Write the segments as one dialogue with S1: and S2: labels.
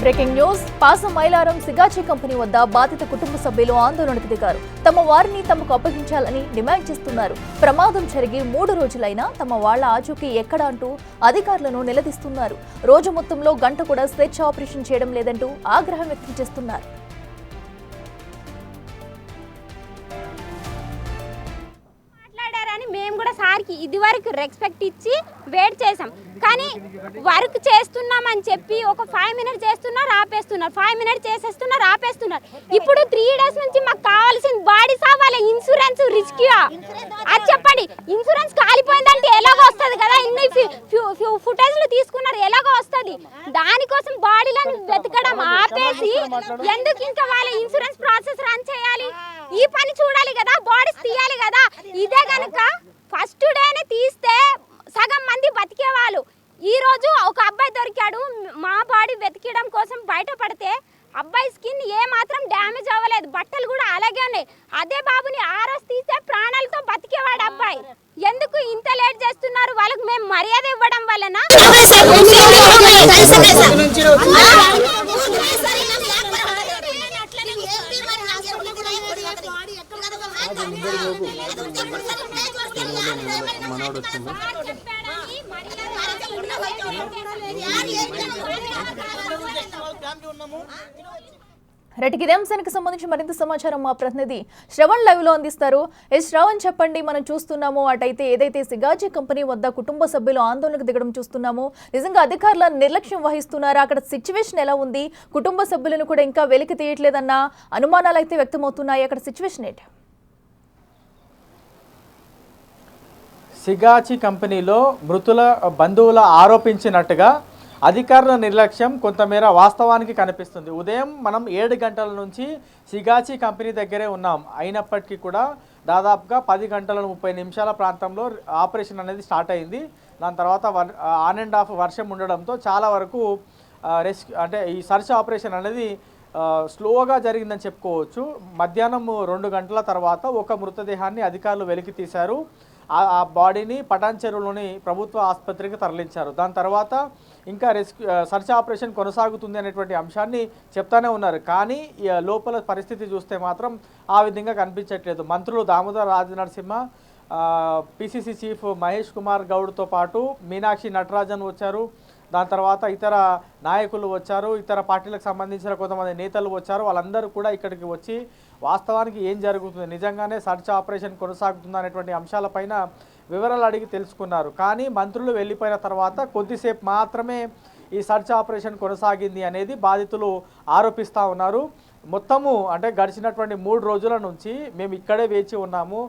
S1: Breaking news. Pashamylaram Sigachi company వద్ద బాధిత కుటుంబ సభ్యులు ఆందోళనకు దిగారు. తమ వారిని తమకు అప్పగించాలని డిమాండ్ చేస్తున్నారు. ప్రమాదం జరిగి 3 రోజులైనా తమ వాళ్ల ఆచూకీ ఎక్కడ అంటూ అధికారులను నిలదీస్తున్నారు. రోజు మొత్తంలో గంట కూడా స్వెచ్ ఆపరేషన్ చేయడం లేదంటూ ఆగ్రహం వ్యక్తం చేస్తున్నారు.
S2: మేము కూడా సార్కి ఇది వరకు రెస్పెక్ట్ ఇచ్చి వెయిట్ చేసాం, కానీ వర్క్ చేస్తున్నామని చెప్పి ఒక 5 మినిట్స్ చేస్తున్నారు ఆపేస్తున్నారు, 5 మినిట్స్ చేసేస్తున్నారు ఆపేస్తున్నారు. ఇప్పుడు 3 డేస్ నుంచి మాకు కావాల్సిన బాడీ సావాల ఇన్సూరెన్స్ రిస్క్ అది చెప్పండి. ఇన్సూరెన్స్ కాలిపోయిందంటే ఎలాగో వస్తుంది కదా, ఇన్ని ఫుటేజ్లు తీసుకున్నారు ఎలాగో వస్తుంది. దానికోసం బాడీలను వెతకడం ఆపేసి ఎందుకు ఇంకా వాళ్ళ ఇన్సూరెన్స్ ప్రాసెస్ రన్ చేయాలి? ఈ పని చూడాలి కదా, బాడీస్ తీయాలి కదా. ఇదే కనుక ఫస్ట్ డేనే తీస్తే సగం మంది బతికేవాళ్ళు. ఈ రోజు ఒక అబ్బాయి దొరికాడు, మా బాడీ వెతికడం కోసం బయటపడితే అబ్బాయి స్కిన్ ఏ మాత్రం డ్యామేజ్ అవ్వలేదు, బట్టలు కూడా అలాగే ఉన్నాయి. అదే బాబుని ఆ రోజు తీస్తే ప్రాణాలతో బతికేవాడు అబ్బాయి. ఎందుకు ఇంత లేట్ చేస్తున్నారు? వాళ్ళకి మేము మర్యాద ఇవ్వడం వలన
S1: రెడ్డికి ఇదే అంశానికి సంబంధించి మరింత సమాచారం మా ప్రతినిధి శ్రవణ్ లైవ్ లో అందిస్తారు. శ్రవణ్, చెప్పండి. మనం చూస్తున్నాము అటైతే ఏదైతే సిగాచి కంపెనీ వద్ద కుటుంబ సభ్యులు ఆందోళనకు దిగడం చూస్తున్నాము, నిజంగా అధికారుల నిర్లక్ష్యం వహిస్తున్నారా? అక్కడ సిచ్యువేషన్ ఎలా ఉంది? కుటుంబ సభ్యులను కూడా ఇంకా వెలికి తీయట్లేదన్న అనుమానాలు అయితే వ్యక్తమవుతున్నాయి. అక్కడ సిచ్యువేషన్ ఏంటి?
S3: సిగాచి కంపెనీలో మృతుల బంధువుల ఆరోపించినట్టుగా అధికారుల నిర్లక్ష్యం కొంతమేర వాస్తవానికి కనిపిస్తుంది. ఉదయం మనం 7 గంటల నుంచి సిగాచి కంపెనీ దగ్గరే ఉన్నాం. అయినప్పటికీ కూడా దాదాపుగా 10 గంటల 30 నిమిషాల ప్రాంతంలో ఆపరేషన్ అనేది స్టార్ట్ అయింది. దాని తర్వాత ఆన్ అండ్ ఆఫ్ వర్షం ఉండడంతో చాలా వరకు ఈ సర్చ్ ఆపరేషన్ అనేది స్లోగా జరిగిందని చెప్పుకోవచ్చు. మధ్యాహ్నం 2 గంటల తర్వాత ఒక మృతదేహాన్ని అధికారులు వెలికి తీశారు. ఆ బాడీని పటాన్ చెరువులోని ప్రభుత్వ ఆసుపత్రికి తరలించారు. దాని తర్వాత ఇంకా సర్చ్ ఆపరేషన్ కొనసాగుతుంది అనేటువంటి అంశాన్ని చెప్తానే ఉన్నారు. కానీ లోపల పరిస్థితి చూస్తే మాత్రం ఆ విధంగా కనిపించట్లేదు. మంత్రులు దామోదర్ రాజనరసింహ, పిసిసి చీఫ్ మహేష్ కుమార్ గౌడ్తో పాటు మీనాక్షి నటరాజన్ వచ్చారు. దాని తర్వాత ఇతర నాయకులు వచ్చారు, ఇతర పార్టీలకు సంబంధించిన కొంతమంది నేతలు వచ్చారు. వాళ్ళందరూ కూడా ఇక్కడికి వచ్చి వాస్తవానికి ఏం జరుగుతుంది, నిజంగానే సర్చ్ ఆపరేషన్ కొనసాగుతుంది అనేటువంటి అంశాలపైన వివరాలు అడిగి తెలుసుకున్నారు. కానీ మంత్రులు వెళ్ళిపోయిన తర్వాత కొద్దిసేపు మాత్రమే ఈ సర్చ్ ఆపరేషన్ కొనసాగింది అనేది బాధితులు ఆరోపిస్తూ ఉన్నారు. మొత్తము అంటే గడిచినటువంటి 3 రోజుల నుంచి మేము ఇక్కడే వేచి ఉన్నాము,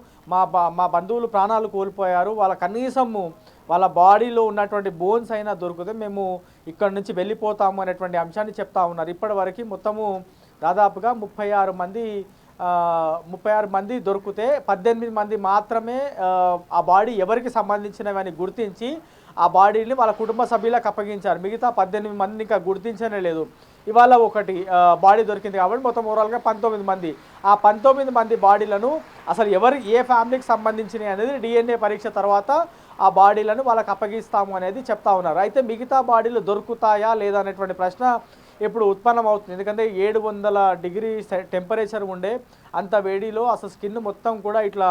S3: మా బంధువులు ప్రాణాలు కోల్పోయారు, వాళ్ళ కనీసము వాళ్ళ బాడీలో ఉన్నటువంటి బోన్స్ అయినా దొరికితే మేము ఇక్కడ నుంచి వెళ్ళిపోతాము అనేటువంటి అంశాన్ని చెప్తా ఉన్నారు. ఇప్పటి వరకు మొత్తము దాదాపుగా 36 మంది దొరికితే 18 మంది మాత్రమే ఆ బాడీ ఎవరికి సంబంధించినవని గుర్తించి ఆ బాడీని వాళ్ళ కుటుంబ సభ్యులకు అప్పగించారు. మిగతా 18 మందిని ఇంకా గుర్తించనే లేదు. ఇవాళ ఒకటి బాడీ దొరికింది కాబట్టి మొత్తం ఓవరాల్గా 19 మంది. ఆ 19 మంది బాడీలను అసలు ఏ ఫ్యామిలీకి సంబంధించినవి అనేది డిఎన్ఏ పరీక్ష తర్వాత ఆ బాడీలను వాళ్ళకి అప్పగిస్తాము అనేది చెప్తా ఉన్నారు. అయితే మిగతా బాడీలు దొరుకుతాయా లేదా అనేటువంటి ప్రశ్న ఇప్పుడు ఉత్పన్నమవుతుంది. ఎందుకంటే 700 డిగ్రీ టెంపరేచర్ ఉండే అంత వేడిలో అసలు స్కిన్ మొత్తం కూడా ఇట్లా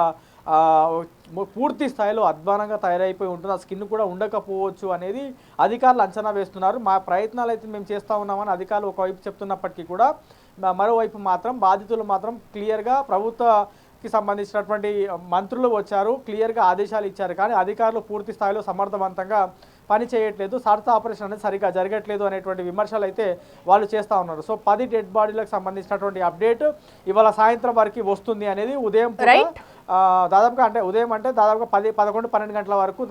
S3: పూర్తి స్థాయిలో అధ్వానంగా తయారైపోయి ఉంటుంది. ఆ స్కిన్ కూడా ఉండకపోవచ్చు అనేది అధికారులు అంచనా వేస్తున్నారు. మా ప్రయత్నాలు అయితే మేము చేస్తూ ఉన్నామని అధికారులు ఒకవైపు చెప్తున్నప్పటికీ కూడా మరోవైపు మాత్రం బాధితులు మాత్రం క్లియర్గా ప్రభుత్వకి సంబంధించినటువంటి మంత్రులు వచ్చారు, క్లియర్గా ఆదేశాలు ఇచ్చారు. కానీ అధికారులు పూర్తి స్థాయిలో సమర్థవంతంగా పని చేయట్లేదు, సర్చ్ ఆపరేషన్ అనేది సరిగ్గా జరగట్లేదు అనేటువంటి విమర్శలు అయితే వాళ్ళు చేస్తూ ఉన్నారు. సో 10 డెడ్ బాడీలకు సంబంధించినటువంటి అప్డేట్ ఇవాళ సాయంత్రం వరకు వస్తుంది అనేది ఉదయం దాదాపుగా దాదాపుగా 11-12 గంటల వరకు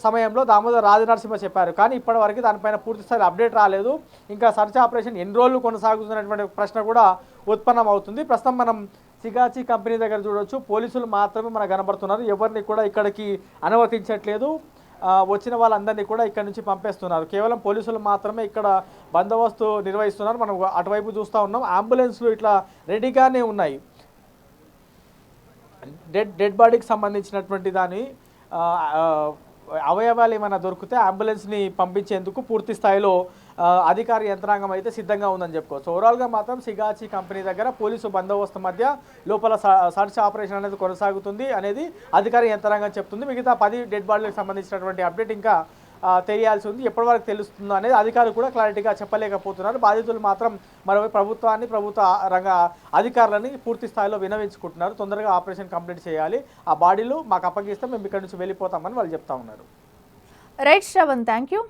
S3: సమయంలో దామోదర్ రాజనరసింహ చెప్పారు. కానీ ఇప్పటి వరకు దానిపైన పూర్తి స్థాయి అప్డేట్ రాలేదు. ఇంకా సర్చ్ ఆపరేషన్ ఎన్ని రోజులు కొనసాగుతున్నటువంటి ప్రశ్న కూడా ఉత్పన్నం అవుతుంది. ప్రస్తుతం మనం సిగాచి కంపెనీ దగ్గర చూడవచ్చు, పోలీసులు మాత్రమే మనకు కనబడుతున్నారు, ఎవరిని కూడా ఇక్కడికి అనుమతించట్లేదు. వచ్చిన వాళ్ళందరినీ కూడా ఇక్కడ నుంచి పంపేస్తున్నారు. కేవలం పోలీసులు మాత్రమే ఇక్కడ బందోబస్తు నిర్వహిస్తున్నారు. మనం అటువైపు చూస్తూ ఉన్నాం, అంబులెన్స్లు ఇట్లా రెడీగానే ఉన్నాయి. డెడ్ బాడీకి సంబంధించినటువంటి దాని అవయవాలు ఏమైనా దొరికితే అంబులెన్స్ని పంపించేందుకు పూర్తి స్థాయిలో అధికార యంత్రాంగం అయితే సిద్ధంగా ఉందని చెప్పుకోవచ్చు. ఓవరాల్గా మాత్రం సిగాచి కంపెనీ దగ్గర పోలీసు బందోబస్తు మధ్య లోపల సర్చ్ ఆపరేషన్ అనేది కొనసాగుతుంది అనేది అధికార యంత్రాంగం చెప్తుంది. మిగతా 10 డెడ్ బాడీలకు సంబంధించినటువంటి అప్డేట్ ఇంకా తెలియాల్సి ఉంది. ఎప్పటివరకు తెలుస్తుందో అనేది అధికారులు కూడా క్లారిటీగా చెప్పలేకపోతున్నారు. బాధితులు మాత్రం మరోవైపు ప్రభుత్వ రంగ అధికారులని పూర్తి స్థాయిలో వినవించుకుంటున్నారు. తొందరగా ఆపరేషన్ కంప్లీట్ చేయాలి, ఆ బాడీలు మాకు అప్పగిస్తే మేము ఇక్కడ నుంచి వెళ్ళిపోతామని వాళ్ళు చెప్తా ఉన్నారు.
S1: Right Shravan, thank you.